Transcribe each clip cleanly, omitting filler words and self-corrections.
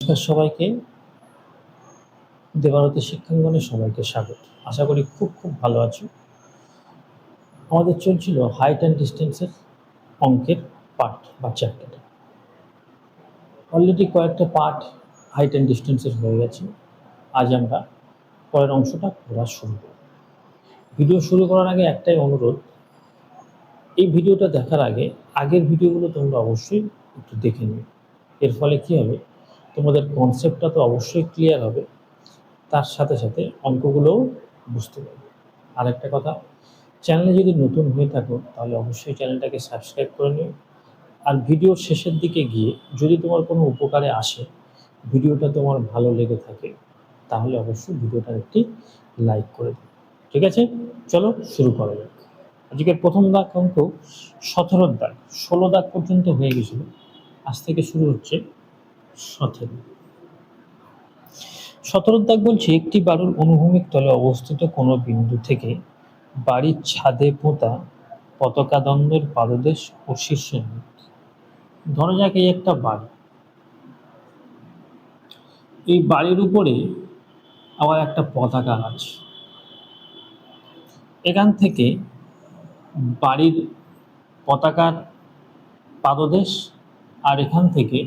নমস্কার সবাইকে। দেবারতী শিক্ষাঙ্গনে সবাইকে স্বাগত। আশা করি খুব ভালো আছো। আমাদের চলছিল হাইট অ্যান্ড ডিস্টেন্সের অঙ্কের পার্ট বা চ্যাপ্টার। অলরেডি কয়েকটা পার্ট হাইট অ্যান্ড ডিস্টেন্সের হয়ে গেছে। আজ আমরা পরের অংশটা করা শুরু করব। ভিডিও শুরু করার আগে একটাই অনুরোধ, এই ভিডিওটা দেখার আগে আগের ভিডিওগুলো তোমরা অবশ্যই একটু দেখে নিও। এর ফলে কী হবে, তোমাদের কনসেপ্টটা তো অবশ্যই ক্লিয়ার হবে, তার সাথে সাথে অঙ্কগুলোও বুঝতে পারবে। আর একটা কথা, চ্যানেলে যদি নতুন হয়ে থাকো তাহলে অবশ্যই চ্যানেলটাকে সাবস্ক্রাইব করে নিও। আর ভিডিওর শেষের দিকে গিয়ে যদি তোমার কোনো উপকারে আসে, ভিডিওটা তোমার ভালো লেগে থাকে, তাহলে অবশ্যই ভিডিওটার একটি লাইক করে দিও। ঠিক আছে, চলো শুরু করা যাক। আজকের প্রথম দাগ অঙ্ক 17 দাগ, 16 দাগ পর্যন্ত হয়ে গেছিল, আজ থেকে শুরু হচ্ছে 17 দাগ। বলছে একটি বাড়ির অনুভূমিক তলে অবস্থিত কোনো বিন্দু থেকে বাড়ির ছাদে পোঁতা পতাকা দ্বন্দ্বের পাদদেশ ও শীর্ষ। ধরা যাক এই একটা বাড়ি, এই বাড়ির উপরে আবার একটা পতাকা আছে। এখান থেকে বাড়ির পতাকার পাদদেশ আর এখান থেকে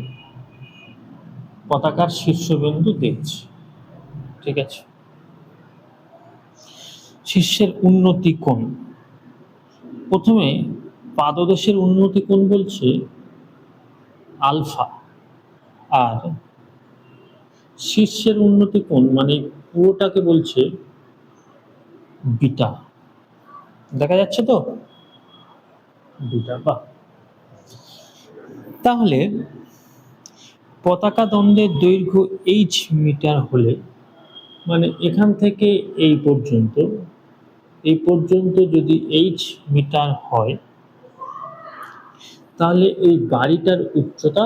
পতাকার শীর্ষবিন্দু দেখছি। ঠিক আছে, শীর্ষের উন্নতি কোণ। প্রথমে পাদদেশের উন্নতি কোণ বলছে আলফা, আর শীর্ষের উন্নতি কোণ মানে পুরোটাকে বলছে বিটা। দেখা যাচ্ছে তো বিটা। বা তাহলে পতাকা দ্বন্দ্বের দৈর্ঘ্য এইচ মিটার হলে, মানে এখান থেকে এই পর্যন্ত যদি এইচ মিটার হয়, তাহলে এই বাড়িটার উচ্চতা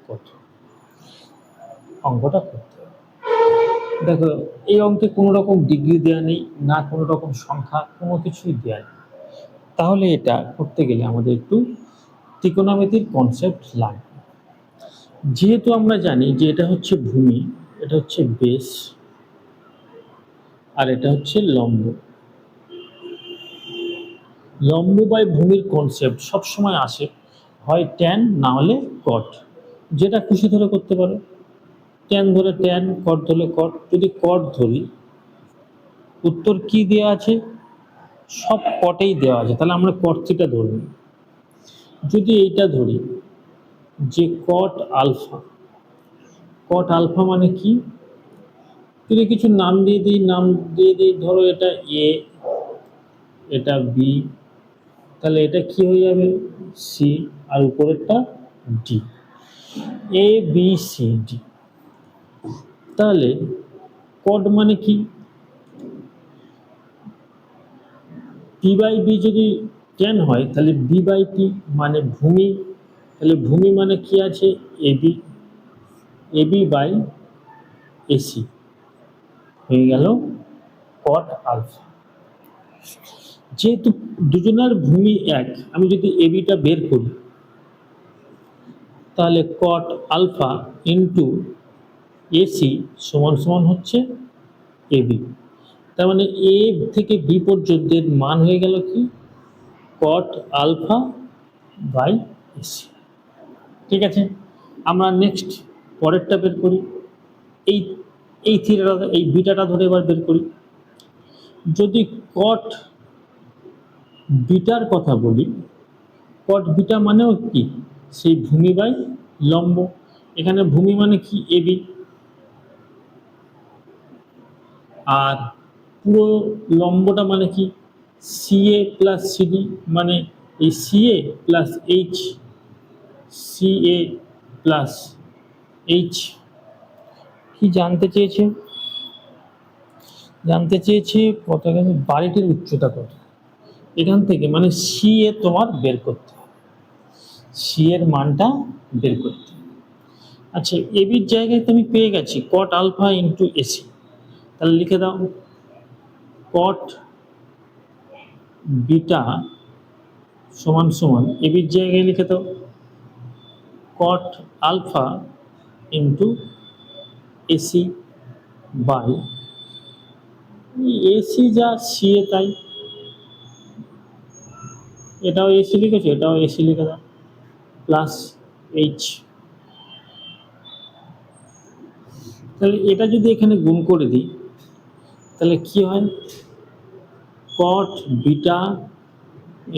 কত? অঙ্কটা করতে হবে। দেখো, এই অঙ্কে কোনো রকম ডিগ্রি দেওয়া নেই, না কোনো রকম সংখ্যা, কোনো কিছুই দেওয়া নেই। তাহলে এটা করতে গেলে আমাদের একটু ত্রিকোণমিতির কনসেপ্ট লাগবে। যেহেতু আমরা জানি যে এটা হচ্ছে ভূমি, এটা হচ্ছে বেস, আর এটা হচ্ছে লম্ব। লম্ব বাই ভূমির কনসেপ্ট সবসময় আসে হয় ট্যান, না হলে কট, যেটা খুশি ধরে করতে পারো। ট্যান ধরে ট্যান, কট ধরলে কট। যদি কট ধরি, উত্তর কি দেওয়া আছে? সব কটেই দেওয়া আছে, তাহলে আমরা কট থিটা ধরব। যদি এইটা ধরি যে কট আলফা, কট আলফা মানে কি? যদি কিছু নাম দিয়ে দিই, ধরো এটা এ, এটা বি, তাহলে এটা কি হয়ে যাবে? সি, আর উপরেরটা D. A B C D. তাহলে কট মানে কি? পি বাই বি যদি ট্যান হয়, তাহলে বি বাই পি মানে ভূমি। তাহলে ভূমি মানে কি আছে? এবি, এবি বাই এসি হয়ে গেল কট আলফা। যেহেতু দুজনের ভূমি এক, আমি যদি এবিটা বের করি, তাহলে কট আলফা ইন্টু এসি সমান সমান হচ্ছে এবি। তার মানে এ থেকে বি পর্যন্তের মান হয়ে গেল কি? Cot alpha by AC. ঠিক আছে, আমরা নেক্সট পরেরটা বের করি। এই থিটাটা, এই বিটাটা ধরে এবার বের করি। যদি কট বিটার কথা বলি, কট বিটা মানেও কি? সেই ভূমি বাই লম্ব। এখানে ভূমি মানে কি? এবি, আর পুরো লম্বটা মানে কি? সিএ প্লাস সিডি, মানে এই CA plus H, CA plus H. কি জানতে চেয়েছে? জানতে চেয়েছে পতাকা বাড়িটির উচ্চতা কত। এখান থেকে মানে সি এ তোমার বের করতে হবে, সি এর মানটা বের করতে হবে। আচ্ছা, এবির জায়গায় তুমি পেয়ে গেছি কট আলফা ইন্টু এসি, তাহলে লিখে দাও কট বিটা সমান সমান, এবির জায়গায় লিখে দাও cot alpha into AC by AC যা সি এ তাই, এটাও এসি লিখেছে, এটাও এসি লিখে দাও, প্লাস এইচ। তাহলে এটা যদি এখানে গুণ করে দিই তাহলে কি হয়, কট beta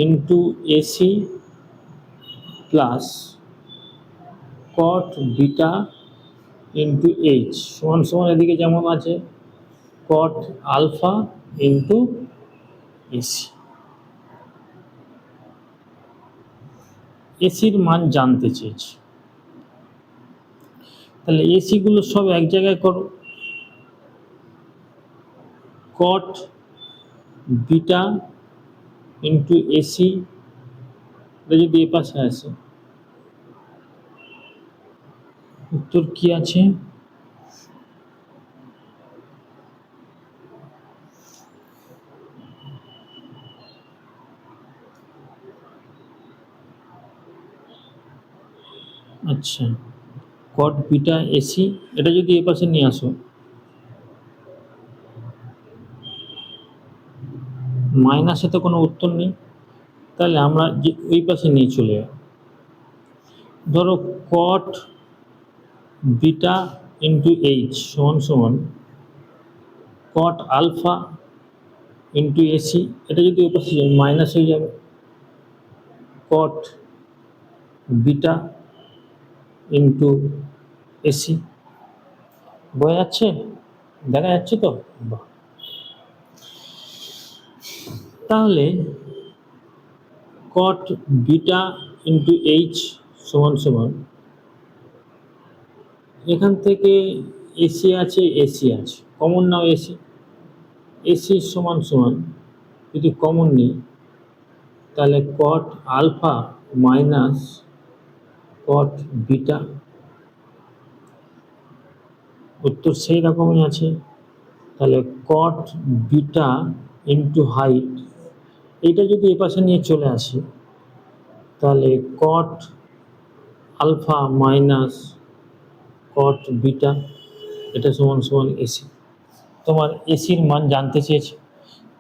into AC plus cot beta into H সমান সমান এদিকে যেমন আছে কট আলফা ইন্টু এসি। এসির মান জানতে চেয়েছি, তাহলে এসিগুলো সব এক জায়গায় করো, কট বিটা ইন্টু এসি, এটা যদি এ পাশে আসে উত্তর কি আছে, আচ্ছা কট বিটা এসি, এটা যদি এ পাশে নিয়ে আসো মাইনাসে তো কোনো উত্তর নেই, তাহলে আমরা যে ওই পাশে নিয়ে চলে যাব, ধরো কট বিটা ইন্টু এইচ সমান সমান কট আলফা ইন্টু এসি, এটা যদি ওই পাশে যায় মাইনাস হয়ে যাবে কট বিটা ইন্টু এসি। বোঝা যাচ্ছে, দেখা যাচ্ছে তো, বাহ। তাহলে কট বিটা ইন্টু এইচ সমান সমান এখান থেকে এসি আছে, এসি আছে, কমন নাও এসি, এসি সমান সমান যদি কমন নিই তাহলে cot alpha minus cot beta, উত্তর সেই রকমই আছে। তাহলে কট বিটা ইন্টু হাইট, এইটা যদি এপাশে নিয়ে চলে আসি তাহলে cot alpha minus cot beta, এটা সমান সমান এসি। তোমার এসির মান জানতে চেয়েছে,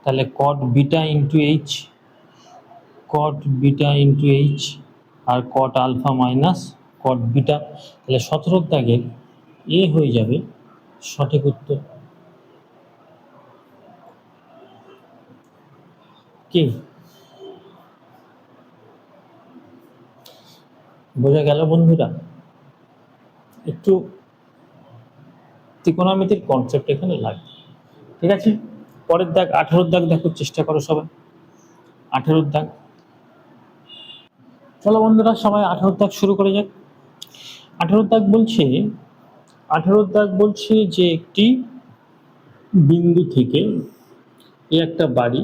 তাহলে cot beta into H, cot beta into H আর cot alpha minus cot beta, তাহলে 17 দাগের এ হয়ে যাবে সঠিক উত্তর। কি বোঝা গেল বন্ধুরা? একটু ত্রিকোণমিতির কনসেপ্ট এখানে লাগবে, ঠিক আছে। পরের দাগ 18 দাগ দেখার চেষ্টা করো সবাই, 18 দাগ। চলো বন্ধুরা সবাই 18 দাগ শুরু করে যাক। 18 দাগ বলছে, 18 দাগ বলছে যে একটি বিন্দু থেকে এই একটা বাড়ি,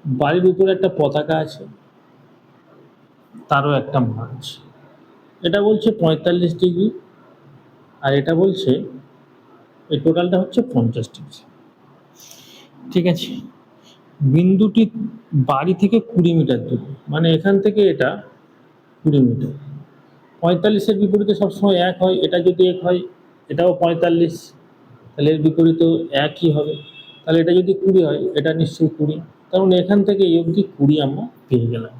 বাড়ির উপরে একটা পতাকা আছে, তারও একটা মান আছে, এটা বলছে 45 ডিগ্রি আর এটা বলছে এই টোটালটা হচ্ছে 50 ডিগ্রি, ঠিক আছে। বিন্দুটি বাড়ি থেকে 20 মিটার দূরে, মানে এখান থেকে এটা 20 মিটার। 45-এর বিপরীতে সবসময় 1 হয়, এটা যদি 1 হয় এটাও 45, তাহলে এর বিপরীতেও একই হবে, তাহলে এটা যদি 20 হয় এটা নিশ্চয়ই 20, কারণ এখান থেকে এই অবধি 20 আমরা পেয়ে গেলাম।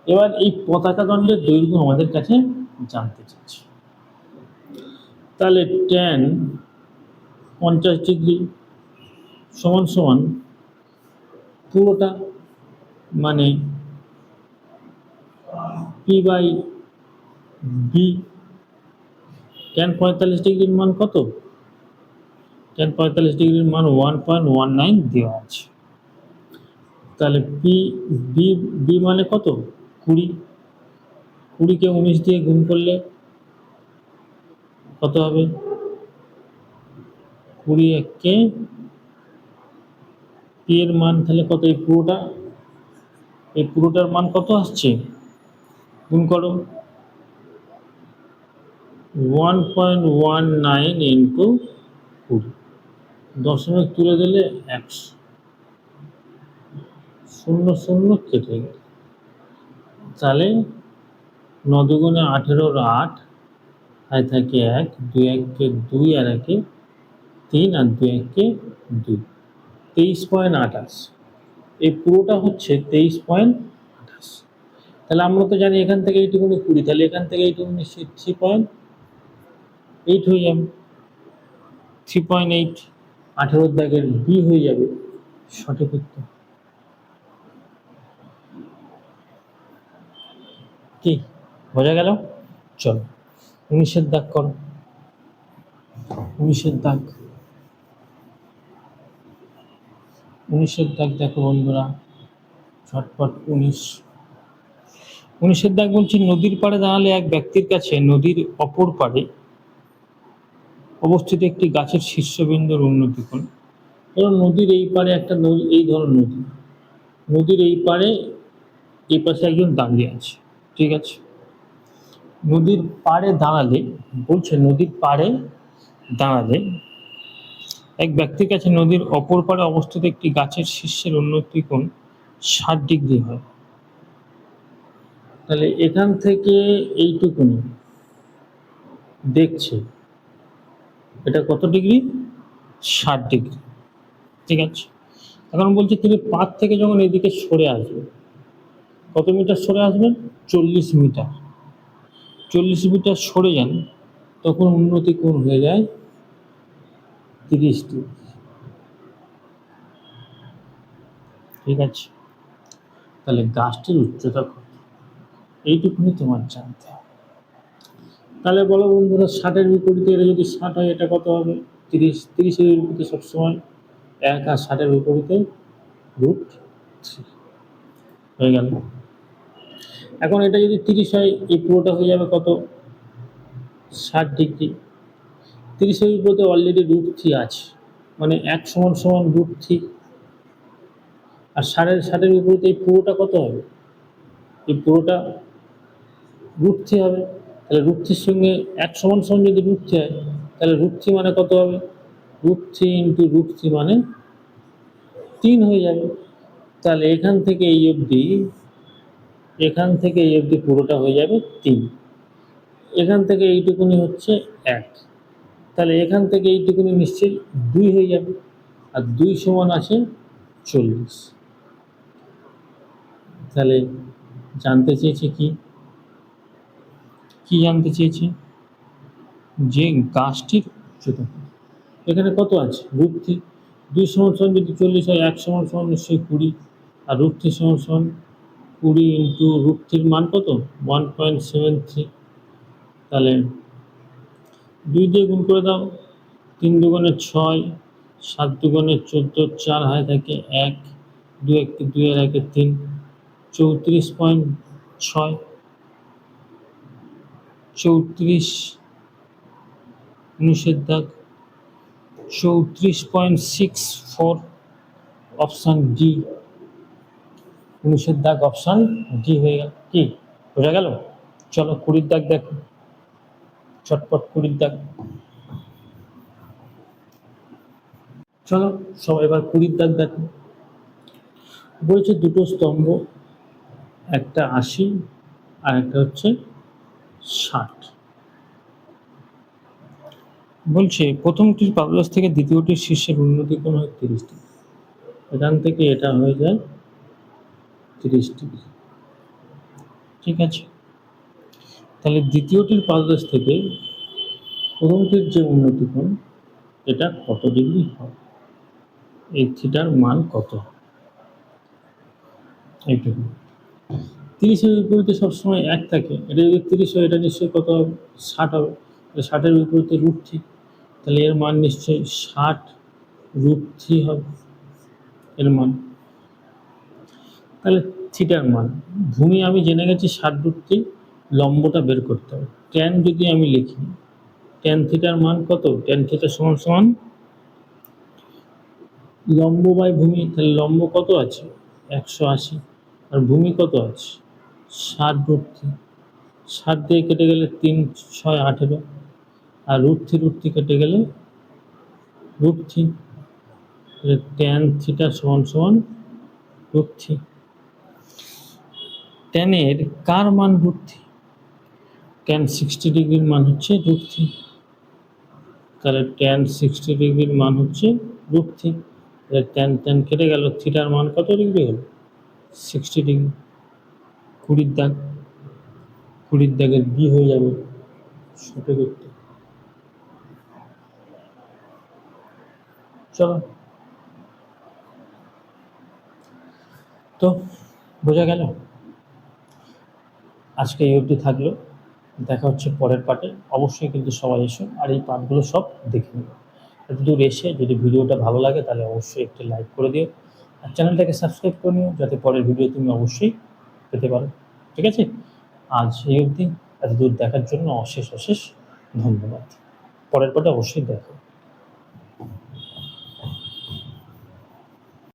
এবার এই পতাকা দণ্ডের দৈর্ঘ্য আমাদের কাছে জানতে চাচ্ছি, তাহলে tan 50 ডিগ্রি সমান সমান পুরোটা মানে পি বাই বি। tan 45 ডিগ্রির মান কত, tan 45 ডিগ্রির মান 1.19 দেওয়া আছে, তাহলে পি বি বি মানে কত 20, 20কে 19 দিয়ে গুণ করলে কত হবে, 20 একে পি এর মান তাহলে কত, এই পুরোটা, এই পুরোটার মান কত আসছে গুণ করো 1.19 ইন্টু 20, দশমিক তুলে দিলে 100, শূন্য শূন্য কেটে গেল, তাহলে 9 দুগুণে 18 8 হাই থাকে 1, 2 1-এ 2 আর 1-এ 3 আর 2 1-এ 2, 23.28। এই পুরোটা হচ্ছে 23.28। তাহলে আমরা তো জানি এখান থেকে এইটুকুনি 20, তাহলে এখান থেকে এইটুকুনি নিশ্চয়ই 3.8 হয়ে যাবে। 3.8 18 দাগের বি হয়ে যাবে সঠিক উত্তর। কি বোঝা গেল? চলো 19-এর দাগ করো। 19-এর দাগ, 19-এর দাগ দেখো বন্ধুরা, ঝটপট 19-এর দাগ বলছি, নদীর পাড়ে দাঁড়ালে এক ব্যক্তির কাছে নদীর অপর পাড়ে অবস্থিত একটি গাছের শীর্ষবিন্দুর উন্নতি কোণ। ধরো নদীর এই পাড়ে একটা নদী, এই ধরো নদী, নদীর এই পাড়ে এই পাশে একজন দাঁড়িয়ে আছে, ঠিক আছে? নদীর পাড়ে দাঁড়ালে, বলছে নদীর পাড়ে দাঁড়ালে এক ব্যক্তির কাছে নদীর অপর পাড়ে অবস্থিত একটি গাছের শীর্ষের উন্নতি কোণ 60 ডিগ্রি হয়। তাহলে এখান থেকে এইটুকুনি দেখছে, এটা কত ডিগ্রি? 60 ডিগ্রি, ঠিক আছে? এখন বলছে তিনি পাড় থেকে যখন এদিকে সরে আসবে, কত মিটার সরে আসবেন? 40 মিটার। 40 মিটার সরে যান, তখন উন্নতি কোণ হয়ে যায় 30 ডিগ্রি, ঠিক আছে? তাহলে গাছটির উচ্চতা কত, এইটুকুনি তোমার জানতে হবে। তাহলে বলো বন্ধুরা, 60-এর বিপরীতে এটা যদি 60 হয়, এটা কত হবে? 30। 30-এর বিপরীতে সবসময় 1, আর 60-এর বিপরীতে √3 হয়ে গেল। এখন এটা যদি 30 হয়, এই পুরোটা হয়ে যাবে কত? 60 ডিগ্রি। 30-এর বিপরীতে অলরেডি √3 আছে, মানে 1 সমান সমান √3। আর 60-এর বিপরীতে এই পুরোটা কত হবে? এই পুরোটা √3 হবে। তাহলে √3-র সঙ্গে 1 সমান সমান যদি √3 হয়, তাহলে √3 মানে কত হবে? √3 ইন্টু √3 মানে 3 হয়ে যাবে। তাহলে এখান থেকে এই অবধি, এখান থেকে এই অবধি পুরোটা হয়ে যাবে 3। এখান থেকে এইটুকুনি হচ্ছে 1, তাহলে এখান থেকে এইটুকুনি নিশ্চয়ই 2 হয়ে যাবে। আর 2 সমান আছে 40। তাহলে জানতে চেয়েছে কি? কি জানতে চেয়েছে? যে গাছটির উচ্চতা। এখানে কত আছে? √3। 2 সমান সমান যদি 40 হয়, 1 সমান সমান নিশ্চয়ই 20, আর √3 সমান সমান 20 ইন্টু √3-র মান কত? 1.73। তাহলে 2 দিয়ে গুণ করে দাও, 3 দুগুণে 6, 7 দুগুণে 14, 4 হাতে থাকে 1, 2 1-এ 2 আর 1-এ 3, 34.6। 34, 19-এর দাগ, 34.64, অপশান ডি। 19-এর দাগ অপশান ডি হয়ে গেল। কি বোঝা গেল? চলো 20-এর দাগ দেখো, চটপট 20-এর দাগ। চলো সবাই এবার 20-এর দাগ দেখো। বলছে দুটো স্তম্ভ, একটা 80 আর একটা হচ্ছে 60। বলছে প্রথমটির পাদদেশ থেকে দ্বিতীয়টির শীর্ষের উন্নতি কোণ হয় 30 ডিগ্রি। এখান থেকে এটা হয়ে যায় 30 ডিগ্রি, ঠিক আছে? তাহলে দ্বিতীয়টির পাদদেশ থেকে প্রথমটির যে উন্নতি কোণ, এটা কত ডিগ্রি হয়? এই থিটার মান কত? এইটুকু। 30-এর বিপরীতে সবসময় 1 থাকে, এটা যদি 30 হয়, এটা নিশ্চয়ই কত হবে? 60 হবে। 60-এর বিপরীতে √3, তাহলে এর মান নিশ্চয়ই 60 √3 হবে এর মান। তাহলে থিটার মান, ভূমি আমি জেনে গেছি 60 √3, লম্বটা বের করতে হবে। ট্যান যদি আমি লিখি, ট্যান থিটার মান কত? ট্যান থিটা সমান সমান লম্ব বাই ভূমি। তাহলে লম্ব কত আছে? 180, আর ভূমি কত আছে? 60 √3। 60 দিয়ে কেটে গেলে 3 6 18, আর √3 কেটে গেলে √3। ট্যান থিটা সমান সমান √3। ট্যানের কার মান √3? ট্যান 60 ডিগ্রির মান হচ্ছে √3। তাহলে ট্যান 60 ডিগ্রির মান হচ্ছে √3। তাহলে ট্যান ট্যান কেটে গেল, থিটার মান কত ডিগ্রি হলো? 60 ডিগ্রি। 20 দাগ, 20 দাগের বি হয়ে যাবে সঠিক উত্তর। চলো, তো বোঝা গেল। আজকে এই অবধি থাকলো, দেখা হচ্ছে পরের পার্টে। অবশ্যই কিন্তু সবাই এসো আর এই পার্টগুলো সব দেখে নেবে। এতদূর এসে যদি ভিডিওটা ভালো লাগে তাহলে অবশ্যই একটি লাইক করে দিও আর চ্যানেলটাকে সাবস্ক্রাইব করে নিও, যাতে পরের ভিডিও তুমি অবশ্যই পেতে পারো। ঠিক আছে, আজ এই অবধি। এতদূর দেখার জন্য অশেষ অশেষ ধন্যবাদ। পরের পার্টে অবশ্যই দেখো।